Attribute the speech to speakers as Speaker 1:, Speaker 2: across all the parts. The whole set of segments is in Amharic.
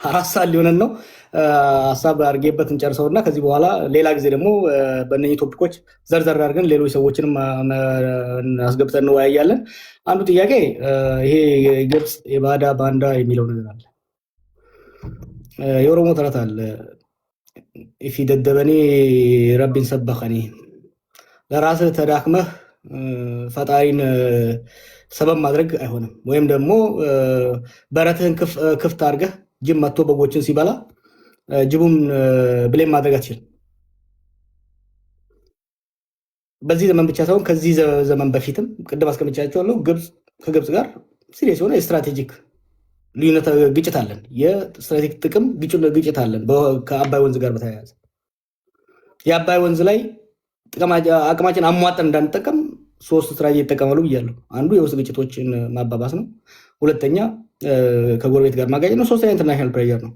Speaker 1: አራሳ ሊሆነን ነው ሐሳብ አድርጌበት እንጨርሰውና ከዚህ በኋላ ሌላ ጊዜ ደግሞ በእነኚህ ቶፒኮች ዘርዘር አድርገን ሌሎች ሰዎችንም አስገብተን እንወያያለን። አንዱ ጥያቄ ይሄ ግብፅ የባዳ ባንዳ የሚለው ነገር አለ። የኦሮሞ ተረት አለ ኢፊ ደደበኔ ረቢን ሰበኸኒ፣ ለራስህ ተዳክመህ ፈጣሪን ሰበብ ማድረግ አይሆንም። ወይም ደግሞ በረትህን ክፍት አድርገህ ጅብ መጥቶ በጎችን ሲበላ ጅቡን ብሌም ማድረግ አትችልም። በዚህ ዘመን ብቻ ሳይሆን ከዚህ ዘመን በፊትም ቅድም አስቀምጫቸዋለሁ። ከግብፅ ጋር ሲሪየስ የሆነ የስትራቴጂክ ልዩነት ግጭት አለን። የስትራቴጂክ ጥቅም ግጭት አለን። ከአባይ ወንዝ ጋር በተያያዘ የአባይ ወንዝ ላይ አቅማችን አሟጠን እንዳንጠቀም 3 ስትራቴጂ ይጠቀማሉ ብያለሁ። አንዱ የውስጥ ግጭቶችን ማባባስ ነው። ሁለተኛ ከጎረቤት ጋር ማጋጨት ነው። ሶስተኛ ኢንተርናሽናል ፕሬዠር ነው።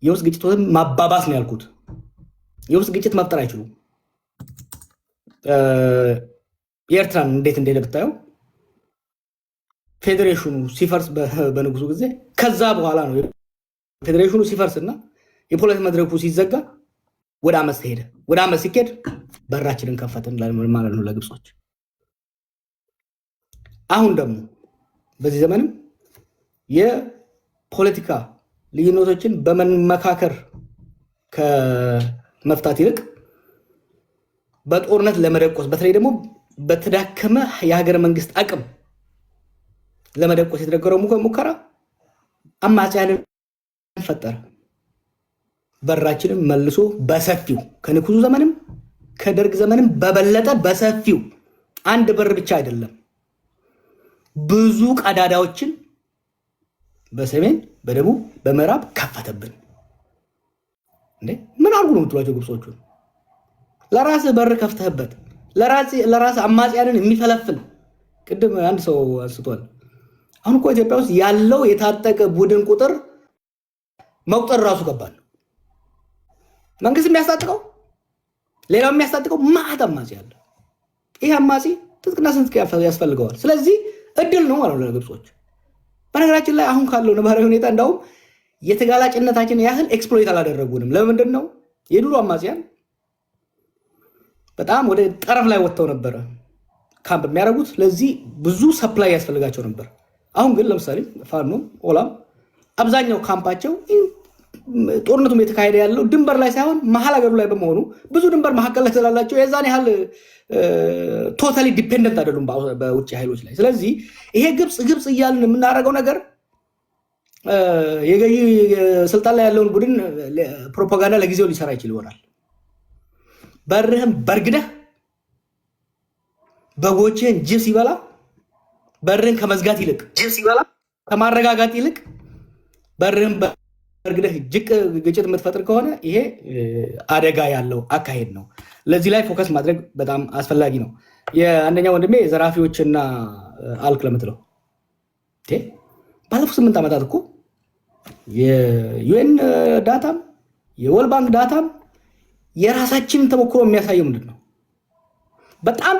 Speaker 1: የውስጥ ግጭቶችን ማባባስ ነው ያልኩት። የውስጥ ግጭት መፍጠር አይችሉም። የኤርትራን እንዴት እንደሄደ ብታየው ፌዴሬሽኑ ሲፈርስ በንጉሱ ጊዜ ከዛ በኋላ ነው ፌዴሬሽኑ ሲፈርስ እና የፖለቲካ መድረኩ ሲዘጋ ወደ አመፅ ሄደ። ወደ አመፅ ሲኬድ በራችንን ከፈትን ማለት ነው ለግብጾች። አሁን ደግሞ በዚህ ዘመንም የፖለቲካ ልዩነቶችን በመመካከር ከመፍታት ይልቅ በጦርነት ለመደቆስ በተለይ ደግሞ በተዳከመ የሀገር መንግስት አቅም ለመደቆስ የተደረገው ሙከራ አማጽያንን ፈጠረ። በራችንን መልሶ በሰፊው ከንጉሱ ዘመንም ከደርግ ዘመንም በበለጠ በሰፊው አንድ በር ብቻ አይደለም ብዙ ቀዳዳዎችን በሰሜን በደቡብ በምዕራብ ከፈተብን። እንዴ ምን አርጉ ነው የምትሏቸው ግብጾቹ? ለራስ በር ከፍተህበት ለራስ አማጽያንን የሚፈለፍል ቅድም አንድ ሰው አንስቷል። አሁን እኮ ኢትዮጵያ ውስጥ ያለው የታጠቀ ቡድን ቁጥር መቁጠር ራሱ ከባድ ነው። መንግስት የሚያስታጥቀው ሌላው የሚያስታጥቀው ማዕት አማጺ አለ። ይሄ አማጺ ትጥቅና ስንቅ ያስፈልገዋል። ስለዚህ እድል ነው ማለት ነው ለግብጾች። በነገራችን ላይ አሁን ካለው ነባራዊ ሁኔታ እንዳውም የተጋላጭነታችን ያህል ኤክስፕሎይት አላደረጉንም። ለምንድን ነው? የድሮ አማጺያን በጣም ወደ ጠረፍ ላይ ወጥተው ነበረ ካምፕ የሚያደርጉት። ስለዚህ ብዙ ሰፕላይ ያስፈልጋቸው ነበር። አሁን ግን ለምሳሌ ፋኖ ኦላም አብዛኛው ካምፓቸው ጦርነቱም የተካሄደ ያለው ድንበር ላይ ሳይሆን መሀል ሀገሩ ላይ በመሆኑ ብዙ ድንበር መካከል ላይ ስላላቸው የዛን ያህል ቶታሊ ዲፔንደንት አይደሉም በውጭ ኃይሎች ላይ። ስለዚህ ይሄ ግብፅ እያልን የምናደርገው ነገር የገዢ ስልጣን ላይ ያለውን ቡድን ፕሮፓጋንዳ ለጊዜው ሊሰራ ይችል ይሆናል። በርህም በርግደህ በጎችህን ጅብ ሲበላ በርህን ከመዝጋት ይልቅ ከማረጋጋት ይልቅ በርህን በርግደህ ግጭት የምትፈጥር ከሆነ ይሄ አደጋ ያለው አካሄድ ነው። ለዚህ ላይ ፎከስ ማድረግ በጣም አስፈላጊ ነው። የአንደኛው ወንድሜ ዘራፊዎችና አልክ ለምትለው ባለፉት 8 ዓመታት እኮ የዩኤን ዳታም የወርልድ ባንክ ዳታም የራሳችንን ተሞክሮ የሚያሳየው ምንድን ነው? በጣም